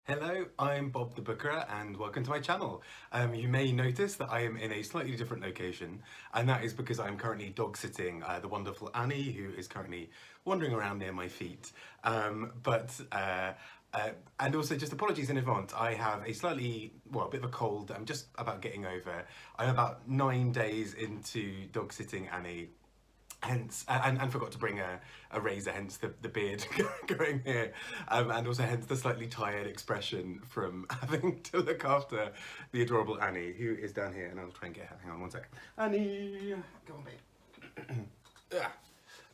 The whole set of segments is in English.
Hello, I'm Bob the Booker and welcome to my channel. You may notice that I am in a slightly different location, and that is because I'm currently dog sitting the wonderful Annie, who is currently wandering around near my feet. And also just apologies in advance, I have a bit of a cold I'm just about getting over. I'm about 9 days into dog sitting Annie. And forgot to bring a razor, hence the beard going here, and also hence the slightly tired expression from having to look after the adorable Annie, who is down here, and I'll try and get her. Hang on one sec. Annie, go on, babe. Ah.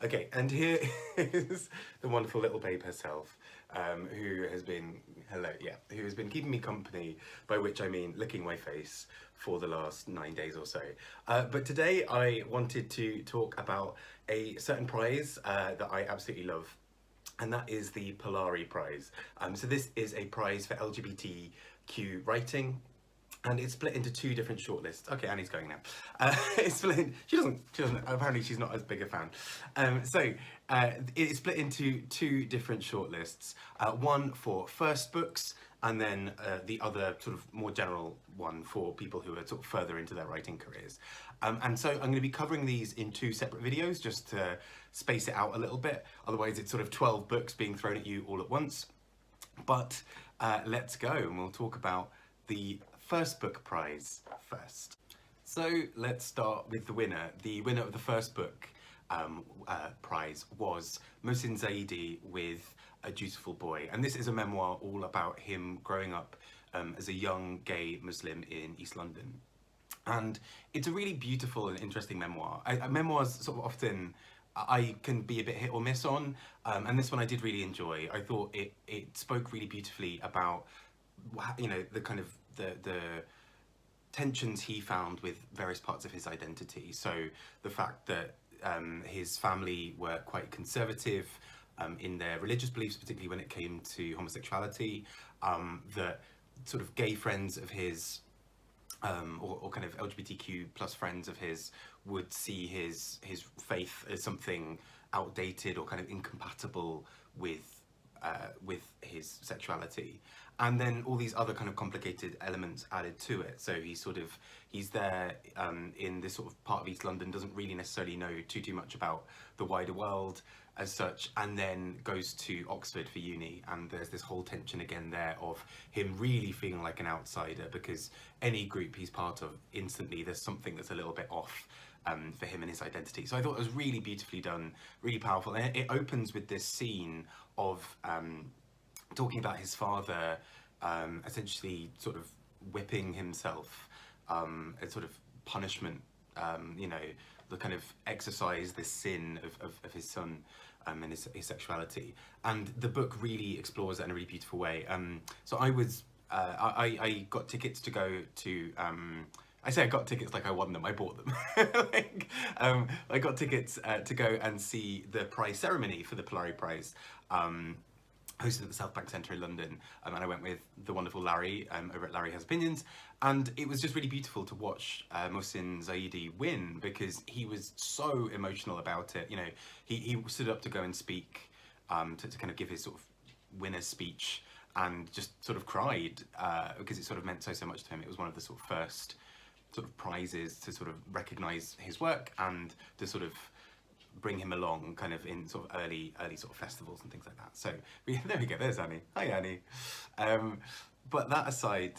Okay, and here is the wonderful little babe herself, who has been, who has been keeping me company, by which I mean licking my face for the last 9 days or so. But today I wanted to talk about a certain prize that I absolutely love, and that is the Polari Prize. So this is a prize for LGBTQ writing, and it's split into two different shortlists. Okay, Annie's going now. It's split in, she doesn't, apparently she's not as big a fan. It's split into two different shortlists. One for first books, and then the other sort of more general one for people who are sort of further into their writing careers. And so I'm going to be covering these in two separate videos just to space it out a little bit. Otherwise it's sort of 12 books being thrown at you all at once. But let's go and we'll talk about the first book prize first. So let's start with the winner. The winner of the first book prize was Mohsin Zaidi with A Dutiful Boy, and this is a memoir all about him growing up as a young gay Muslim in East London. And it's a really beautiful and interesting memoir. Memoirs sort of often I can be a bit hit or miss on, and this one I did really enjoy. I thought it spoke really beautifully about, you know, the kind of the tensions he found with various parts of his identity. So the fact that his family were quite conservative in their religious beliefs, particularly when it came to homosexuality, that sort of gay friends of his, or kind of LGBTQ plus friends of his, would see his faith as something outdated or kind of incompatible with his sexuality, and then all these other kind of complicated elements added to it. So he's there in this sort of part of East London, doesn't really necessarily know too much about the wider world as such, and then goes to Oxford for uni, and there's this whole tension again there of him really feeling like an outsider, because any group he's part of, instantly there's something that's a little bit off for him and his identity. So I thought it was really beautifully done, really powerful, and it opens with this scene of talking about his father essentially sort of whipping himself as sort of punishment, you know, the kind of exercise, this sin of his son and his sexuality. And the book really explores that in a really beautiful way. So I got tickets to go to, I say I got tickets like I won them, I bought them. I got tickets to go and see the prize ceremony for the Polari Prize, hosted at the South Bank Centre in London, and I went with the wonderful Larry over at Larry Has Opinions, and it was just really beautiful to watch Mohsin Zaidi win, because he was so emotional about it. You know, he stood up to go and speak, to kind of give his sort of winner's speech, and just sort of cried because it sort of meant so much to him. It was one of the sort of first sort of prizes to sort of recognise his work and to sort of bring him along kind of in sort of early sort of festivals and things like that. So there we go, there's Annie. Hi Annie. But that aside,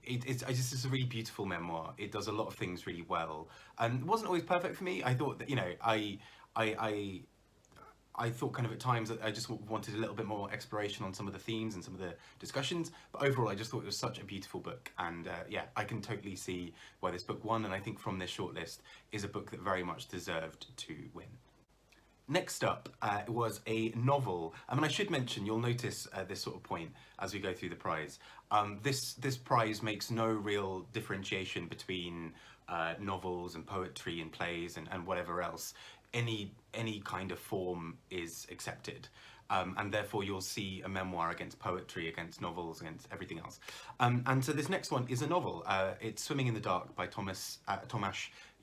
it's a really beautiful memoir. It does a lot of things really well, and it wasn't always perfect for me. I thought that, you know, I thought kind of at times that I just wanted a little bit more exploration on some of the themes and some of the discussions, but overall I just thought it was such a beautiful book, and yeah, I can totally see why this book won, and I think from this shortlist is a book that very much deserved to win. Next up was a novel. I mean, I should mention, you'll notice this sort of point as we go through the prize. This prize makes no real differentiation between novels and poetry and plays and whatever else. Any kind of form is accepted. and therefore you'll see a memoir against poetry, against novels, against everything else. And so this next one is a novel. It's Swimming in the Dark by Tomasz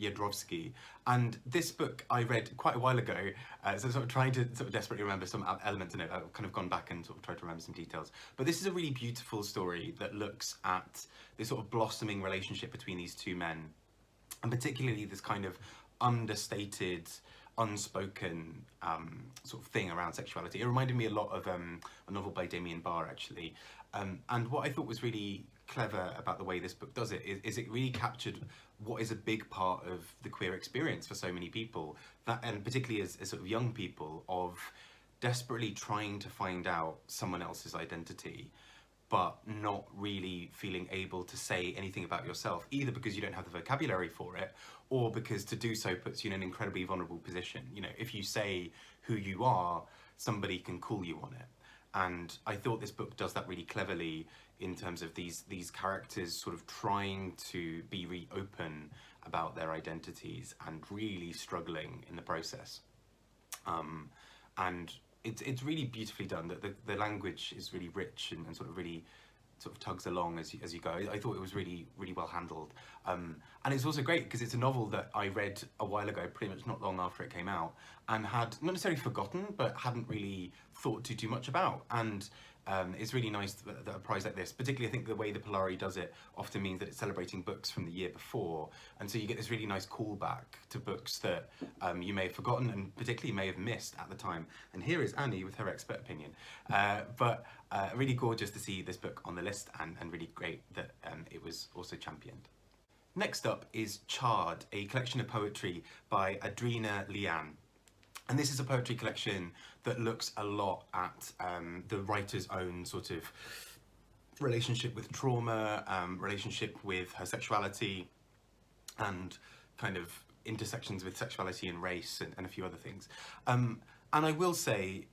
Jedrowski. And this book I read quite a while ago, so sort of trying to sort of desperately remember some elements in it. I've kind of gone back and sort of tried to remember some details. But this is a really beautiful story that looks at this sort of blossoming relationship between these two men, and particularly this kind of understated, unspoken sort of thing around sexuality. It reminded me a lot of a novel by Damien Barr, actually. And what I thought was really clever about the way this book does it is it really captured what is a big part of the queer experience for so many people, that, and particularly as sort of young people, of desperately trying to find out someone else's identity, but not really feeling able to say anything about yourself, either because you don't have the vocabulary for it, or because to do so puts you in an incredibly vulnerable position. You know, if you say who you are, somebody can call you on it. And I thought this book does that really cleverly in terms of these characters sort of trying to be really open about their identities and really struggling in the process. And it's really beautifully done. The language is really rich and sort of really sort of tugs along as you go. I thought it was really well handled. And it's also great because it's a novel that I read a while ago, pretty much not long after it came out, and had not necessarily forgotten, but hadn't really thought too much about. And it's really nice that a prize like this, particularly I think the way the Polari does it often means that it's celebrating books from the year before, and so you get this really nice callback to books that you may have forgotten and particularly may have missed at the time. And here is Annie with her expert opinion. But really gorgeous to see this book on the list, and really great that it was also championed. Next up is Charred, a collection of poetry by Andreena, Leanne. And this is a poetry collection that looks a lot at the writer's own sort of relationship with trauma, relationship with her sexuality, and kind of intersections with sexuality and race and a few other things. And I will say,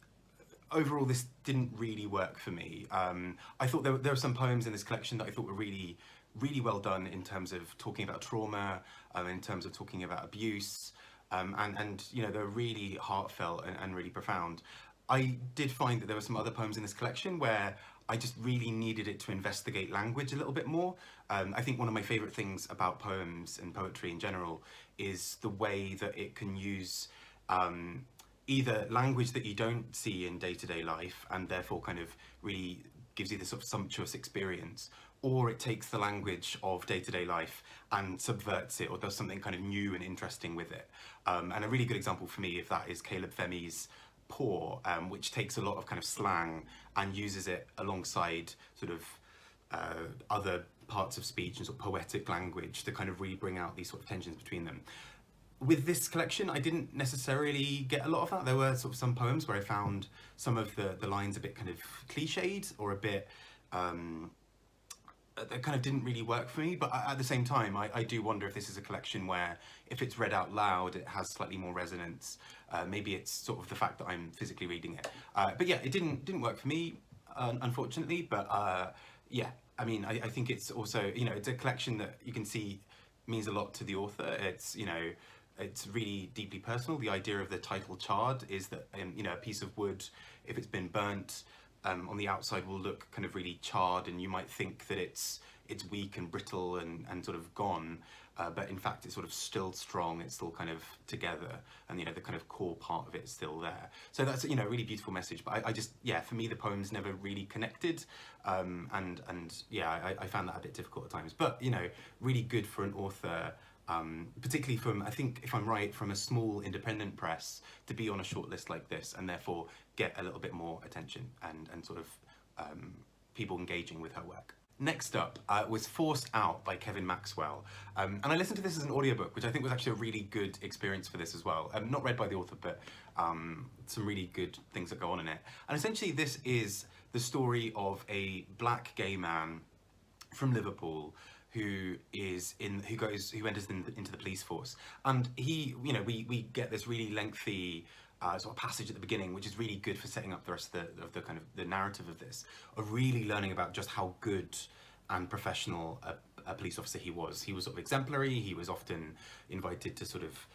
overall, this didn't really work for me. I thought there were some poems in this collection that I thought were really well done in terms of talking about trauma, in terms of talking about abuse, and you know, they're really heartfelt and really profound. I did find that there were some other poems in this collection where I just really needed it to investigate language a little bit more. I think one of my favourite things about poems and poetry in general is the way that it can use either language that you don't see in day-to-day life and therefore kind of really gives you this sort of sumptuous experience, or it takes the language of day-to-day life and subverts it or does something kind of new and interesting with it. And a really good example for me of that is Caleb Femi's Poor, which takes a lot of kind of slang and uses it alongside sort of other parts of speech and sort of poetic language to kind of really bring out these sort of tensions between them. With this collection, I didn't necessarily get a lot of that. There were sort of some poems where I found some of the lines a bit kind of cliched or a bit that kind of didn't really work for me. But at the same time, I do wonder if this is a collection where if it's read out loud, it has slightly more resonance. Maybe it's sort of the fact that I'm physically reading it. But yeah, it didn't work for me, unfortunately. But yeah, I mean, I think it's also, you know, it's a collection that you can see means a lot to the author. It's, you know, it's really deeply personal. The idea of the title Charred is that, you know, a piece of wood, if it's been burnt, on the outside will look kind of really charred, and you might think that it's weak and brittle and sort of gone, but in fact it's sort of still strong, it's still kind of together, and you know, the kind of core part of it is still there. So that's, you know, a really beautiful message. But I just, yeah, for me the poems never really connected, and yeah, I found that a bit difficult at times. But you know, really good for an author, particularly from, I think if I'm right, from a small independent press, to be on a shortlist like this and therefore get a little bit more attention and sort of people engaging with her work. Next up was Forced Out by Kevin Maxwell. And I listened to this as an audiobook, which I think was actually a really good experience for this as well. Not read by the author, but some really good things that go on in it. And essentially this is the story of a black gay man from Liverpool who enters into the police force, and he, you know, we get this really lengthy sort of passage at the beginning, which is really good for setting up the rest of the kind of the narrative of this, of really learning about just how good and professional a police officer he was. He was sort of exemplary. He was often invited to sort of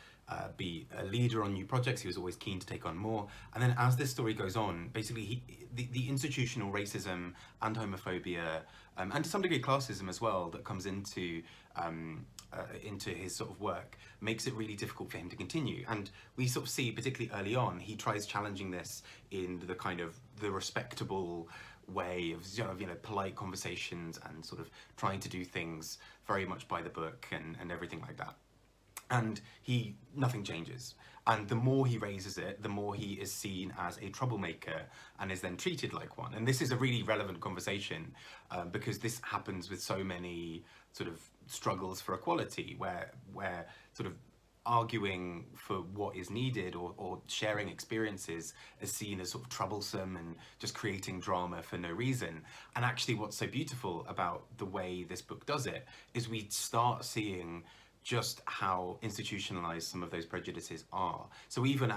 be a leader on new projects. He was always keen to take on more. And then as this story goes on, basically the institutional racism and homophobia, and to some degree classism as well, that comes into his sort of work, makes it really difficult for him to continue. And we sort of see, particularly early on, he tries challenging this in the kind of the respectable way of, polite conversations and sort of trying to do things very much by the book and everything like that. And nothing changes. And the more he raises it, the more he is seen as a troublemaker and is then treated like one. And this is a really relevant conversation because this happens with so many sort of struggles for equality, where sort of arguing for what is needed or sharing experiences is seen as sort of troublesome and just creating drama for no reason. And actually what's so beautiful about the way this book does it is we start seeing just how institutionalized some of those prejudices are. So even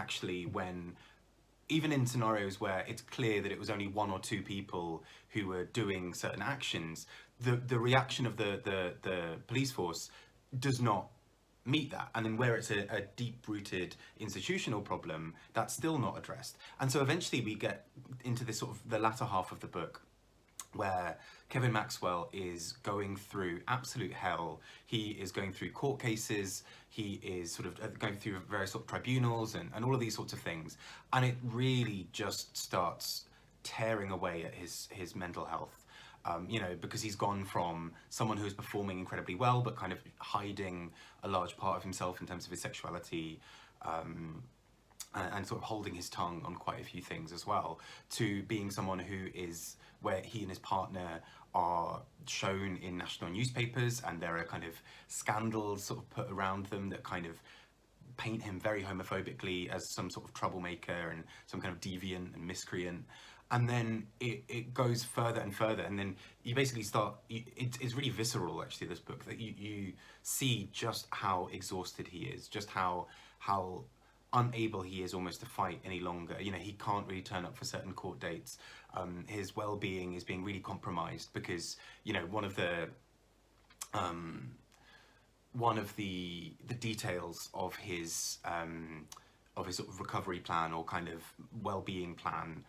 in scenarios where it's clear that it was only one or two people who were doing certain actions, the reaction of the police force does not meet that. And then where it's a deep-rooted institutional problem, that's still not addressed. And so eventually we get into this sort of the latter half of the book, where Kevin Maxwell is going through absolute hell. He is going through court cases, he is sort of going through various sort of tribunals and all of these sorts of things. And it really just starts tearing away at his mental health. Because he's gone from someone who's performing incredibly well, but kind of hiding a large part of himself in terms of his sexuality, and sort of holding his tongue on quite a few things as well, to being someone where he and his partner are shown in national newspapers, and there are kind of scandals sort of put around them that kind of paint him very homophobically as some sort of troublemaker and some kind of deviant and miscreant. And then it goes further and further, and then you basically it's really visceral, actually, this book, that you see just how exhausted he is, just how unable he is almost to fight any longer. He can't really turn up for certain court dates. His well-being is being really compromised because, one of the details of his sort of recovery plan or kind of well-being plan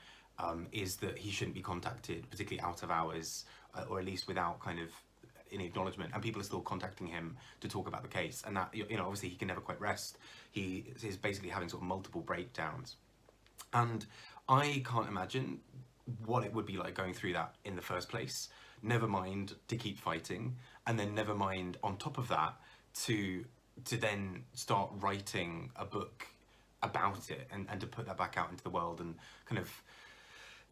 is that he shouldn't be contacted, particularly out of hours, or at least without kind of any acknowledgement, and people are still contacting him to talk about the case, and that, obviously he can never quite rest. He is basically having sort of multiple breakdowns, and I can't imagine what it would be like going through that in the first place, never mind to keep fighting, and then never mind on top of that to then start writing a book about it and to put that back out into the world and kind of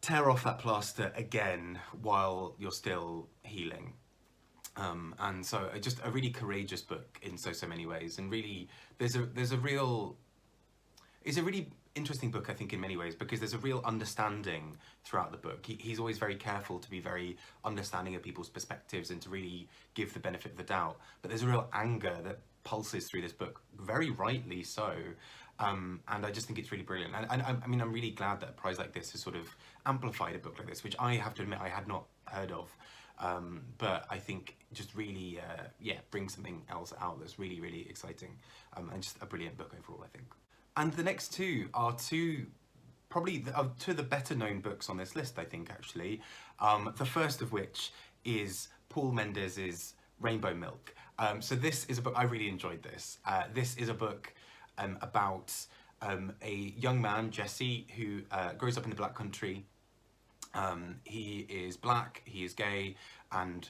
tear off that plaster again while you're still healing. And so just a really courageous book in so many ways, and really it's a really interesting book, I think, in many ways, because there's a real understanding throughout the book. He's always very careful to be very understanding of people's perspectives and to really give the benefit of the doubt, but there's a real anger that pulses through this book, very rightly so. And I just think it's really brilliant. And I mean, I'm really glad that a prize like this has sort of amplified a book like this, which I have to admit I had not heard of. But I think just really, brings something else out that's really, really exciting. And just a brilliant book overall, I think. And the next two are probably two of the better known books on this list, I think, actually. The first of which is Paul Mendez's Rainbow Milk. So this is a book, I really enjoyed this. This is a book about a young man, Jesse, who grows up in the Black country. He is Black, he is gay, and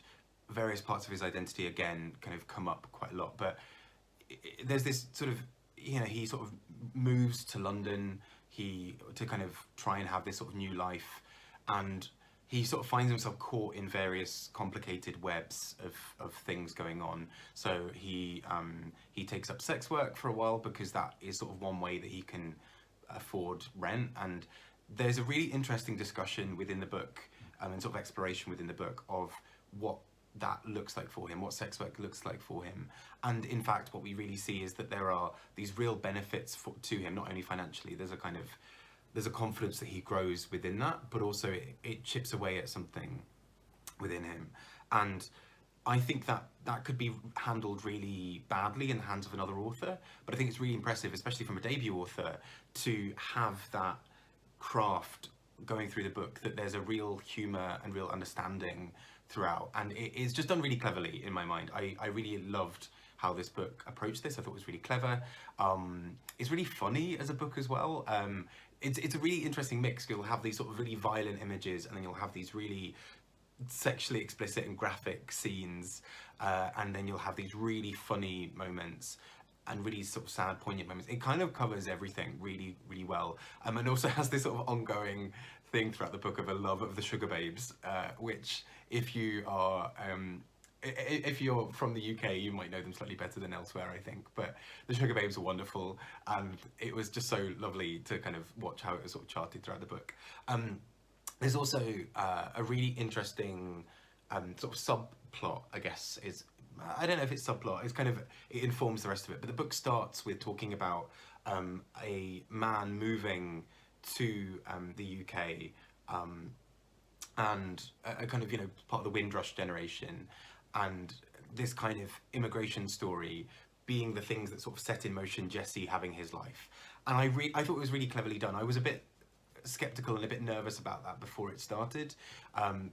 various parts of his identity, again, kind of come up quite a lot. But there's this sort of, he sort of moves to London to kind of try and have this sort of new life, and he sort of finds himself caught in various complicated webs of things going on. So he takes up sex work for a while because that is sort of one way that he can afford rent. And there's a really interesting discussion within the book and sort of exploration within the book of what that looks like for him, what sex work looks like for him. And in fact, what we really see is that there are these real benefits to him, not only financially. There's a confidence that he grows within that, but also it chips away at something within him. And I think that that could be handled really badly in the hands of another author, but I think it's really impressive, especially from a debut author, to have that craft going through the book, that there's a real humour and real understanding throughout, and it is just done really cleverly in my mind. I really loved how this book approached this. I thought it was really clever. It's really funny as a book as well. It's a really interesting mix. You'll have these sort of really violent images, and then you'll have these really sexually explicit and graphic scenes, and then you'll have these really funny moments and really sort of sad, poignant moments. It kind of covers everything really, really well, and also has this sort of ongoing thing throughout the book of a love of the sugar babes, which if you are if you're from the UK, you might know them slightly better than elsewhere, I think. But the Sugar Babes are wonderful, and it was just so lovely to kind of watch how it was sort of charted throughout the book. There's also a really interesting sort of subplot, I guess, is, I don't know if it's subplot, it's kind of, it informs the rest of it, but the book starts with talking about a man moving to the UK, and a kind of, you know, part of the Windrush generation, and this kind of immigration story being the things that sort of set in motion Jesse having his life. And I thought it was really cleverly done. I was a bit skeptical and a bit nervous about that before it started,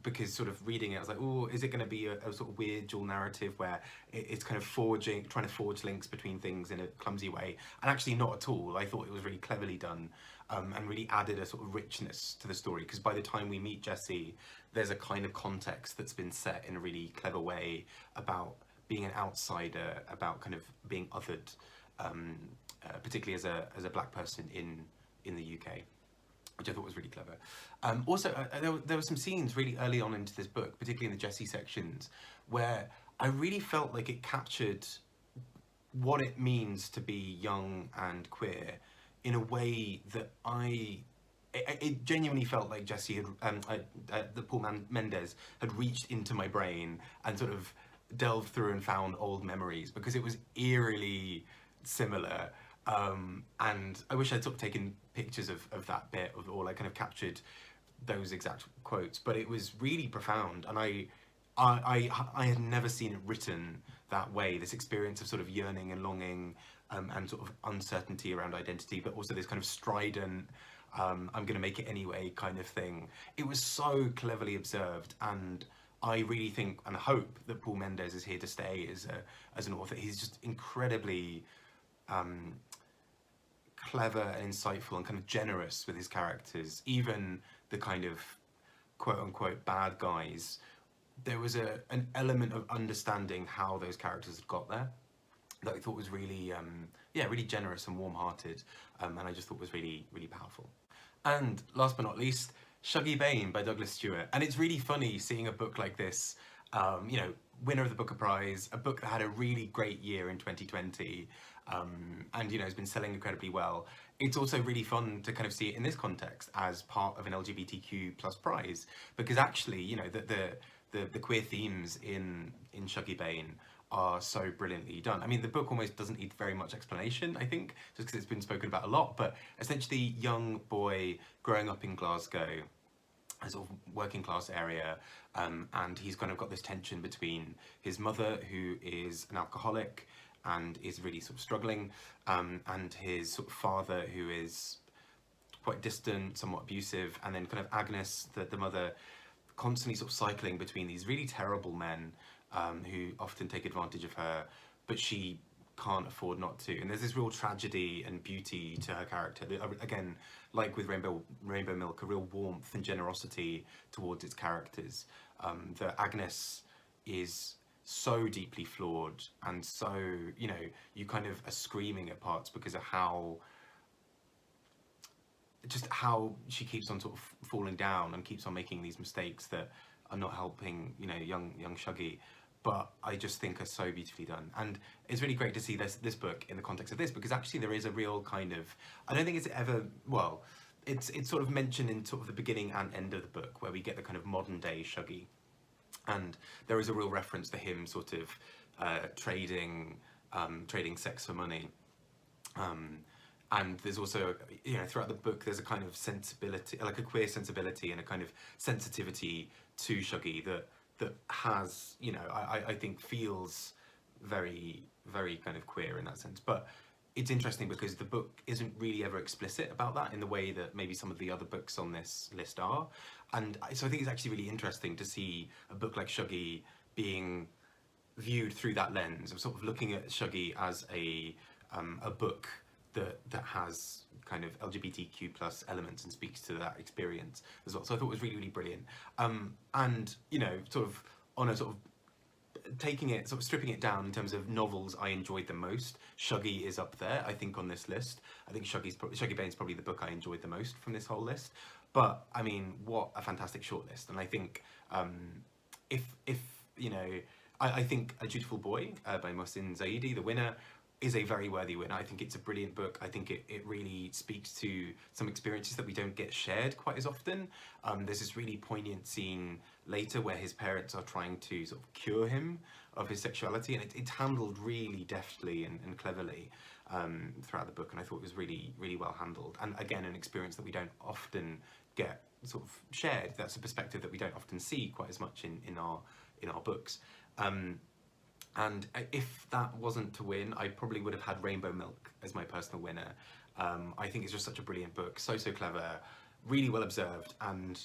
because sort of reading it, I was like, oh, is it going to be a sort of weird dual narrative where it's kind of trying to forge links between things in a clumsy way? And actually not at all. I thought it was really cleverly done, and really added a sort of richness to the story, because by the time we meet Jesse, there's a kind of context that's been set in a really clever way about being an outsider, about kind of being othered, particularly as a black person in the UK, which I thought was really clever. Also, there were some scenes really early on into this book, particularly in the Jesse sections, where I really felt like it captured what it means to be young and queer in a way that it genuinely felt like Jesse had, the Paul Mendez had reached into my brain and sort of delved through and found old memories, because it was eerily similar. And I wish I'd sort of taken pictures of that bit, or like kind of captured those exact quotes, but it was really profound, and I had never seen it written that way, this experience of sort of yearning and longing, and sort of uncertainty around identity, but also this kind of strident, I'm going to make it anyway kind of thing. It was so cleverly observed, and I really think and hope that Paul Mendez is here to stay as an author. He's just incredibly clever and insightful and kind of generous with his characters. Even the kind of quote-unquote bad guys, there was an element of understanding how those characters had got there that I thought was really, really generous and warm-hearted, and I just thought was really, really powerful. And last but not least, Chuggy Bane by Douglas Stuart. And it's really funny seeing a book like this, you know, winner of the Booker Prize, a book that had a really great year in 2020, and, you know, has been selling incredibly well. It's also really fun to kind of see it in this context as part of an LGBTQ plus prize, because actually, you know, the queer themes in Chuggy Bane are so brilliantly done. I mean, the book almost doesn't need very much explanation, I think, just because it's been spoken about a lot, but essentially young boy growing up in Glasgow, a sort of working class area, and he's kind of got this tension between his mother, who is an alcoholic and is really sort of struggling, and his sort of father, who is quite distant, somewhat abusive, and then kind of Agnes, the mother, constantly sort of cycling between these really terrible men, who often take advantage of her, but she can't afford not to. And there's this real tragedy and beauty to her character. Again, like with Rainbow Milk, a real warmth and generosity towards its characters. That Agnes is so deeply flawed, and so, you know, you kind of are screaming at parts because of how she keeps on sort of falling down and keeps on making these mistakes that are not helping, you know, young Shuggie, but I just think are so beautifully done. And it's really great to see this book in the context of this, because actually there is a real kind of, I don't think it's ever, well, it's sort of mentioned in sort of the beginning and end of the book, where we get the kind of modern day Shuggie, and there is a real reference to him sort of trading sex for money. And there's also, you know, throughout the book, there's a kind of sensibility, like a queer sensibility and a kind of sensitivity to Shuggie that has, you know, I think feels very, very kind of queer in that sense. But it's interesting because the book isn't really ever explicit about that in the way that maybe some of the other books on this list are. And so I think it's actually really interesting to see a book like Shuggie being viewed through that lens of sort of looking at Shuggie as a book that has kind of LGBTQ plus elements and speaks to that experience as well. So I thought it was really, really brilliant. And, you know, sort of on a sort of taking it, sort of stripping it down in terms of novels I enjoyed the most, Shuggie is up there, I think, on this list. I think Chuggy Bane's probably the book I enjoyed the most from this whole list. But, I mean, what a fantastic shortlist. And I think if you know, I think A Dutiful Boy by Mohsin Zaidi, the winner, is a very worthy winner. I think it's a brilliant book. I think it really speaks to some experiences that we don't get shared quite as often. There's this really poignant scene later where his parents are trying to sort of cure him of his sexuality, and it's handled really deftly and cleverly throughout the book, and I thought it was really, really well handled. And again, an experience that we don't often get sort of shared. That's a perspective that we don't often see quite as much in our books. And if that wasn't to win, I probably would have had Rainbow Milk as my personal winner. I think it's just such a brilliant book, so clever, really well observed, and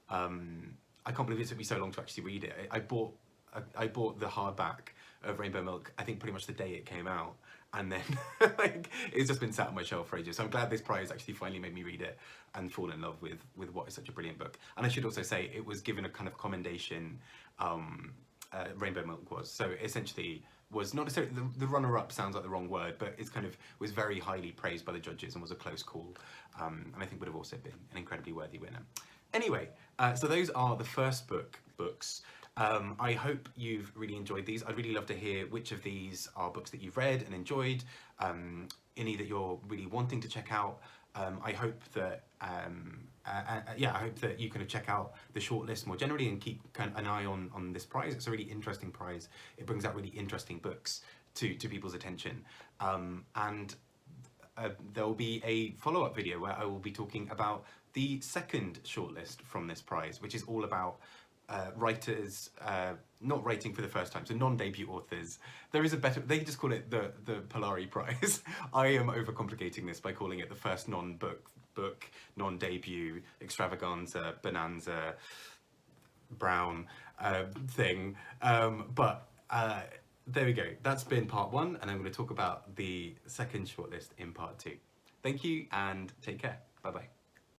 I can't believe it took me so long to actually read it. I bought the hardback of Rainbow Milk, I think pretty much the day it came out, and then like it's just been sat on my shelf for ages. So I'm glad this prize actually finally made me read it and fall in love with what is such a brilliant book. And I should also say it was given a kind of commendation. Rainbow Milk was. So essentially was not necessarily, the runner-up sounds like the wrong word, but it's kind of was very highly praised by the judges and was a close call. And I think would have also been an incredibly worthy winner. Anyway, so those are the first books. I hope you've really enjoyed these. I'd really love to hear which of these are books that you've read and enjoyed, any that you're really wanting to check out. I hope that I hope that you kind of check out the shortlist more generally and keep an eye on this prize. It's a really interesting prize. It brings out really interesting books to people's attention. And there will be a follow-up video where I will be talking about the second shortlist from this prize, which is all about writers not writing for the first time, so non-debut authors. There is a better, they just call it the Polari Prize. I am overcomplicating this by calling it the first non-book, non-debut, extravaganza, bonanza, brown thing. But there we go. That's been part one, and I'm going to talk about the second shortlist in part two. Thank you and take care. Bye-bye.